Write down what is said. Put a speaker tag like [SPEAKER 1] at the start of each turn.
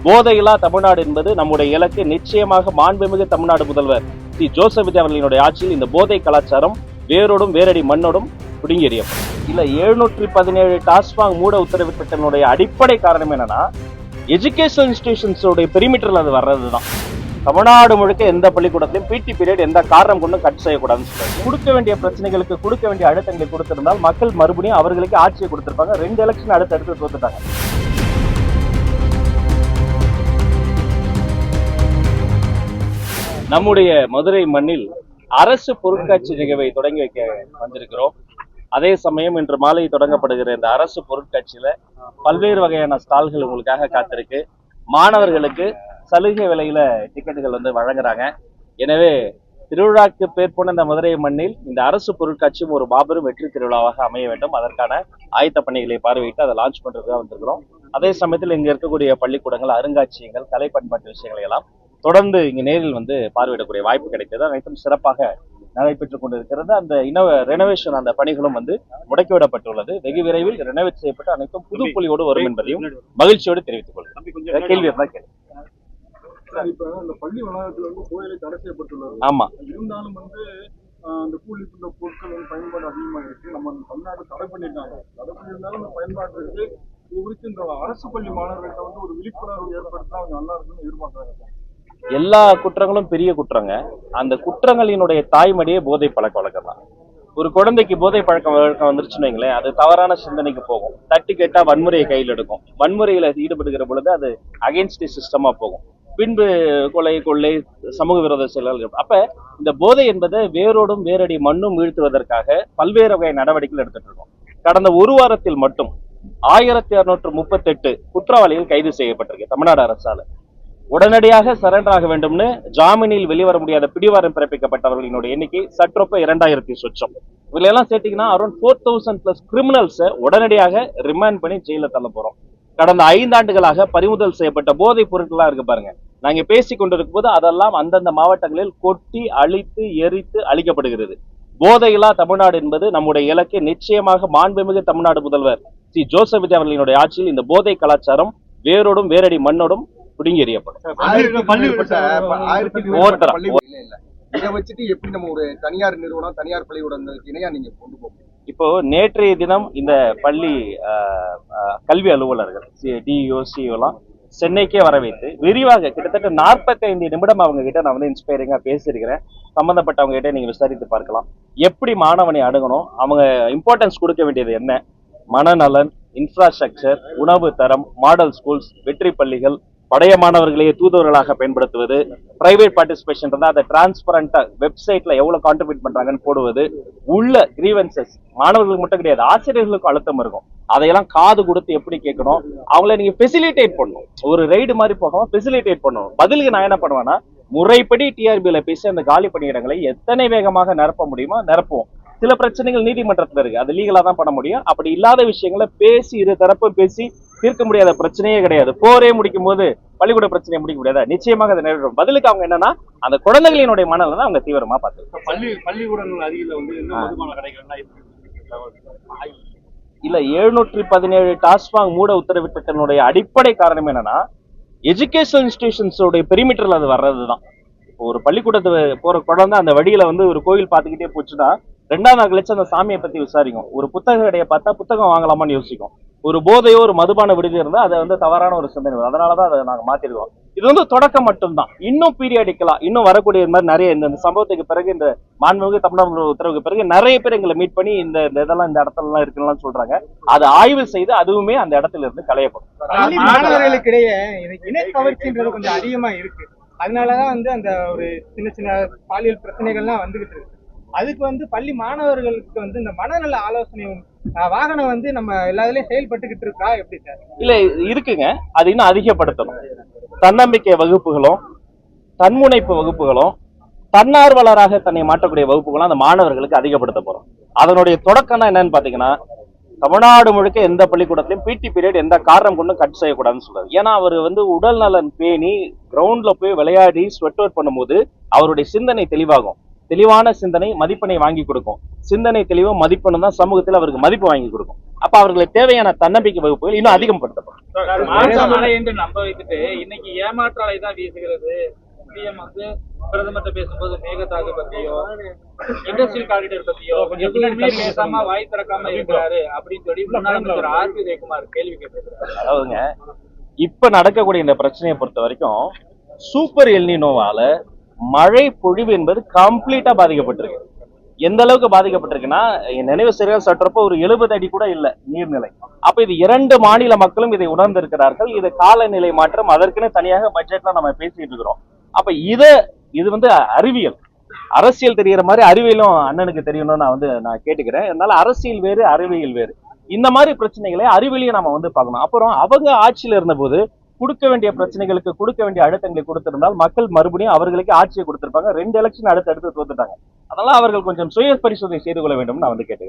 [SPEAKER 1] போதையில்லா தமிழ்நாடு என்பது நம்முடைய இலக்கு. நிச்சயமாக மாண்புமிகு தமிழ்நாடு முதல்வர் ஸ்ரீ ஜோசப் விஜய் அவர்களினுடைய ஆட்சியில் இந்த போதை கலாச்சாரம் வேரோடும் வேரடி மண்ணோடும் பிடுங்கி எறியப்படும். இல்ல 717 டாஸ்மாக் மூட உத்தரவிட்டதனுடைய அடிப்படை காரணம் என்னன்னா, எஜுகேஷனல் இன்ஸ்டிடியூஷன்ஸோடைய பெரிமீட்டர்ல அது வர்றதுதான். தமிழ்நாடு முழுக்க எந்த பள்ளிக்கூடத்திலும் பிடி பீரியட் எந்த காரணம் கொண்டும் கட் செய்யக்கூடாதுன்னு சொல்றாங்க. கொடுக்க வேண்டிய பிரச்சனைகளுக்கு கொடுக்க வேண்டிய அழுத்தங்களை கொடுத்திருந்தால் மக்கள் மறுபடியும் அவர்களுக்கு ஆட்சியை கொடுத்திருப்பாங்க. 2 எலெக்ஷன் அடுத்து தோத்துட்டாங்க. நம்முடைய மதுரை மண்ணில் அரசு பொருட்காட்சி நிகழ்வை தொடங்கி வைக்க வந்திருக்கிறோம். அதே சமயம் இன்று மாலை தொடங்கப்படுகிற இந்த அரசு பொருட்காட்சியில பல்வேறு வகையான ஸ்டால்கள் உங்களுக்காக காத்திருக்கு. மாணவர்களுக்கு சலுகை விலையில டிக்கெட்டுகள் வழங்குறாங்க. எனவே திருவிழாக்கு பேர் போன இந்த மதுரை மண்ணில் இந்த அரசு பொருட்காட்சியும் ஒரு மாபெரும் வெற்றி திருவிழாவாக அமைய வேண்டும். அதற்கான ஆயத்த பணிகளை பார்வையிட்டு அதை லான்ச் பண்றதுக்காக வந்திருக்கிறோம். அதே சமயத்தில் இங்க இருக்கக்கூடிய பள்ளிக்கூடங்கள், அருங்காட்சியகங்கள், கலை பண்பாட்டு விஷயங்களை எல்லாம் தொடர்ந்து இங்க நேரில் பார்வையிடக்கூடிய வாய்ப்பு கிடைத்தது. அனைத்தும் சிறப்பாக நடைபெற்றுக் கொண்டிருக்கிறது. அந்த ரெனோவேஷன் அந்த பணிகளும் முடக்கிவிடப்பட்டுள்ளது. வெகு விரைவில் ரெனோவேட் செய்யப்பட்டு அனைத்தும் புதுப்பொலியோடு வரும் என்பதையும் மகிழ்ச்சியோடு தெரிவித்துக் கொள்கிறேன். கேள்வி இருந்தா கேள்வி.
[SPEAKER 2] இப்ப இந்த பள்ளி வளாகத்துல கோயிலை தடை செய்யப்பட்டுள்ளது.
[SPEAKER 1] ஆமா,
[SPEAKER 2] இருந்தாலும் அந்த கூலிக்குள்ள பொருட்கள் பயன்பாடு அதிகமா இருக்கு. நம்ம தமிழ்நாடு தடை பண்ணிட்டாங்க. தடை பண்ணியிருந்தாலும் அந்த பயன்பாடு இருக்கு. இது குறித்து இந்த அரசு பள்ளி மாணவர்கள்ட்ட ஒரு விழிப்புணர்வு ஏற்படுத்தினா நல்லா இருக்குன்னு எதிர்பார்க்கறாங்க.
[SPEAKER 1] எல்லா குற்றங்களும் பெரிய குற்றங்க. அந்த குற்றங்களினுடைய தாய்மடியே போதை பழக்க வழக்கம் தான். ஒரு குழந்தைக்கு போதை பழக்க வழக்கம் வந்துருச்சுன்னு வைங்களேன், அது தவறான சிந்தனைக்கு போகும். தட்டி கேட்டா வன்முறையை கையில் எடுக்கும். வன்முறையில ஈடுபடுகிற பொழுது அது அகைன்ஸ்ட் சிஸ்டமா போகும். பின்பு கொலை, கொள்ளை, சமூக விரோத செயல்கள். அப்ப இந்த போதை என்பதை வேரோடும் வேரடி மண்ணும் வீழ்த்துவதற்காக பல்வேறு வகை நடவடிக்கைகள் எடுத்துட்டு இருக்கோம். கடந்த ஒரு வாரத்தில் மட்டும் 1638 குற்றவாளிகள் கைது செய்யப்பட்டிருக்கு தமிழ்நாடு அரசால. உடனடியாக சரண்டர் ஆக வேண்டும்னு ஜாமீனில் வெளிவர முடியாத பிடிவாரம் பிறப்பிக்கப்பட்டவர்களினுடைய எண்ணிக்கை சற்றொப்ப 2000 சொச்சம். இதுல எல்லாம் சேர்த்தீங்கன்னா அரௌண்ட் 4000+ கிரிமினல்ஸை உடனடியாக ரிமாண்ட் பண்ணி ஜெயில தள்ள போறோம். கடந்த 5 ஆண்டுகளாக பறிமுதல் செய்யப்பட்ட போதைப் பொருட்கள்லாம் இருக்கு பாருங்க. நாங்க பேசிக் கொண்டிருக்கும் போது அதெல்லாம் அந்தந்த மாவட்டங்களில் கொட்டி அழித்து எரித்து அழிக்கப்படுகிறது. போதையில்லா தமிழ்நாடு என்பது நம்முடைய இலக்கு. நிச்சயமாக மாண்புமிகு தமிழ்நாடு முதல்வர் ஸ்ரீ ஜோசப் விஜய் அவர்களினுடைய ஆட்சியில் இந்த போதை கலாச்சாரம் வேரோடும் வேரடி மண்ணோடும் பிடுங்கி எறியப்படும்.
[SPEAKER 3] இதை வச்சுட்டு எப்படி நம்ம ஒரு தனியார் நிறுவனம், தனியார் பள்ளிக்கூடங்களுக்கு இணையா நீங்க கொண்டு போகும்?
[SPEAKER 1] இப்போ நேற்றைய தினம் இந்த பள்ளி கல்வி அலுவலர்கள் டிஇஓ, சிஇஓ எல்லாம் சென்னைக்கே வர வைத்து விரிவாக கிட்டத்தட்ட 45 நிமிடம் அவங்க கிட்ட நான் இன்ஸ்பைரிங்கா பேசியிருக்கிறேன். சம்பந்தப்பட்டவங்க கிட்ட நீங்க விசாரித்து பார்க்கலாம். எப்படி மாணவனை அணுகணும், அவங்க இம்பார்ட்டன்ஸ் கொடுக்க வேண்டியது என்ன, மனநலன், இன்ஃப்ராஸ்ட்ரக்சர், உணவு தரம், மாடல் ஸ்கூல்ஸ், வெற்றி பள்ளிகள், பழைய மாணவர்களையே தூதுவர்களாக பயன்படுத்துவது, பிரைவேட் பார்ட்டிசிபேஷன் இருந்தால் அதை டிரான்ஸ்பரண்டா வெப்சைட்ல எவ்வளவு கான்ட்ரிபியூட் பண்றாங்கன்னு போடுவது, உள்ள கிரீவன்சஸ் மாணவர்களுக்கு மட்டும் கிடையாது, ஆசிரியர்களுக்கும் அழுத்தம் இருக்கும். அதையெல்லாம் காது கொடுத்து எப்படி கேட்கணும், அவங்கள நீங்க ஃபெசிலிட்டேட் பண்ணணும். ஒரு ரைடு மாதிரி போகாம ஃபெசிலிட்டேட் பண்ணணும். பதிலுக்கு நான் என்ன பண்ணுவேன்னா, முறைப்படி டிஆர்பியில பேசி அந்த காலி பணியிடங்களை எத்தனை வேகமாக நிரப்ப முடியுமோ நிரப்புவோம். சில பிரச்சனைகள் நீதிமன்றத்துல இருக்கு, அது லீகலா தான் பண்ண முடியும். அப்படி இல்லாத விஷயங்களை பேசி இரு தரப்பு பேசி தீர்க்க முடியாத பிரச்சனையே கிடையாது. போரே முடிக்கும் போது பள்ளிக்கூட பிரச்சனையை முடிக்க முடியாதா? நிச்சயமாக அதை நிறைவேறும். பதிலுக்கு அவங்க என்னன்னா, அந்த குழந்தைகளினுடைய மனநலனை அவங்க தீவிரமா பார்த்து
[SPEAKER 2] பள்ளிக்கூடங்கள் அருகில மதுபான கடைகள்
[SPEAKER 1] இல்ல 717 டாஸ்மாக் மூட உத்தரவிட்டதனுடைய அடிப்படை காரணம் என்னன்னா, எஜுகேஷனல் இன்ஸ்டிடியூஷன்ஸோடைய பெரிமீட்டர்ல அது வர்றதுதான். ஒரு பள்ளிக்கூடத்து போற குழந்தை அந்த வழியில ஒரு கோயில் பார்த்துக்கிட்டே போச்சுன்னா 2ஆம் நாள் கழிச்சு அந்த சாமியை பத்தி விசாரிக்கும். ஒரு புத்தக கடையை பார்த்தா புத்தகம் வாங்கலாமான்னு யோசிக்கும். ஒரு போதையோ ஒரு மதுபான விடுதி இருந்தா அதை தவறான ஒரு சிந்தனை. அதனாலதான் அதை நாங்க மாத்திருக்கோம். இது தொடக்கம் மட்டும்தான். இன்னும் பீரியடிக்கலாம், இன்னும் வரக்கூடிய மாதிரி நிறைய இந்த சம்பவத்துக்கு பிறகு, இந்த மாண்புமிகு தமிழ்நாடு உத்தரவுக்கு பிறகு நிறைய பேர் எங்களை மீட் பண்ணி இந்த இதெல்லாம் இந்த இடத்துல எல்லாம் இருக்குன்னு சொல்றாங்க. அதை ஆய்வு செய்து அதுவுமே அந்த இடத்துல இருந்து களையப்படும்.
[SPEAKER 4] மாணவர்களுக்கிடையே இணை கவர்ச்சின்றது கொஞ்சம் அதிகமா இருக்கு. அதனாலதான் அந்த ஒரு சின்ன சின்ன பாலியல் பிரச்சனைகள்லாம் வந்துகிட்டு இருக்கு. அதுக்கு பள்ளி மாணவர்களுக்கு இந்த மனநல ஆலோசனை வாகனம் நம்ம எல்லாத்துலயும் செயல்பட்டுக்கிட்டு இருக்கா எப்படி சார்?
[SPEAKER 1] இல்ல இருக்குங்க, அது இன்னும் அதிகப்படுத்தணும். தன்னம்பிக்கை வகுப்புகளும், தன்முனைப்பு வகுப்புகளும், தன்னார்வலராக தன்னை மாற்றக்கூடிய வகுப்புகளும் அந்த மாணவர்களுக்கு அதிகப்படுத்த போறோம். அதனுடைய தொடக்கம் என்னன்னு பாத்தீங்கன்னா, தமிழ்நாடு முழுக்க எந்த பள்ளிக்கூடத்திலும் பிடி பீரியட் எந்த காரணம் கொண்டும் கட் செய்யக்கூடாதுன்னு சொல்றாரு. ஏன்னா அவர் உடல் நலன் பேணி கிரவுண்ட்ல போய் விளையாடி ஸ்வெட் அவுட் பண்ணும்போது அவருடைய சிந்தனை தெளிவாகும். தெளிவான சிந்தனை மதிப்பெண்ணை வாங்கி கொடுக்கும். சிந்தனை தெளிவும் மதிப்பெண்ணும் தான் சமூகத்தில் அவருக்கு மதிப்பு வாங்கி கொடுக்கும். அப்ப அவர்களுக்கு தேவையான தன்னம்பிக்கை வகுப்புகள் இன்னும் அதிகப்படுத்தப்படும்.
[SPEAKER 5] மழை என்று நம்ப வைத்துட்டு இன்னைக்கு ஏமாற்றாலை தான் வீசுகிறது. சிஎம் வந்து பிரதமர்கிட்ட பேசும்போது மேகதாது பத்தியோ இண்டஸ்ட்ரியல் காரிடர் பத்தியோ எதுவுமே பேசாம வாய் திறக்காம இருக்கிறாரு அப்படின்னு சொல்லி முன்னாள் அமைச்சர் ஆர்.பி. உதயகுமார் கேள்வி கேட்டிருக்கிறார்.
[SPEAKER 1] அதாவதுங்க, இப்ப நடக்கக்கூடிய இந்த பிரச்சனையை பொறுத்த வரைக்கும் சூப்பர் எல்னினோவால மழை பொழிவு என்பது கம்ப்ளீட்டா பாதிக்கப்பட்டிருக்கு. எந்த அளவுக்கு பாதிக்கப்பட்டிருக்குன்னா, என் நினைவு சரியா சற்றப்போ ஒரு 70 அடி கூட இல்ல நீர்நிலை. அப்ப இது 2 மாநில மக்களும் இதை உணர்ந்திருக்கிறார்கள். இது காலநிலை மாற்றம், அதற்குன்னு தனியாக பட்ஜெட்ல நம்ம பேசிட்டு இருக்கிறோம். அப்ப இது வந்து அறிவியல், அரசியல் தெரியற மாதிரி அறிவியலும் அண்ணனுக்கு தெரியணும்னு நான் கேட்டுக்கிறேன். அதனால அரசியல் வேறு, அறிவியல் வேறு. இந்த மாதிரி பிரச்சனைகளை அறிவியலையும் நம்ம பார்க்கணும். அப்புறம் அவங்க ஆட்சியில இருந்த போது கொடுக்க வேண்டிய பிரச்சனைகளுக்கு கொடுக்க வேண்டிய அழுத்தங்களை கொடுத்திருந்தால் மக்கள் மறுபடியும் அவர்களுக்கு ஆட்சியை கொடுத்திருப்பாங்க. 2 எலெக்ஷன் அடுத்தடுத்து தோத்துட்டாங்க. அதனால அவர்கள் கொஞ்சம் சுய பரிசோதனை செய்து கொள்ள வேண்டும் நான் கேட்டுக்கிறேன்.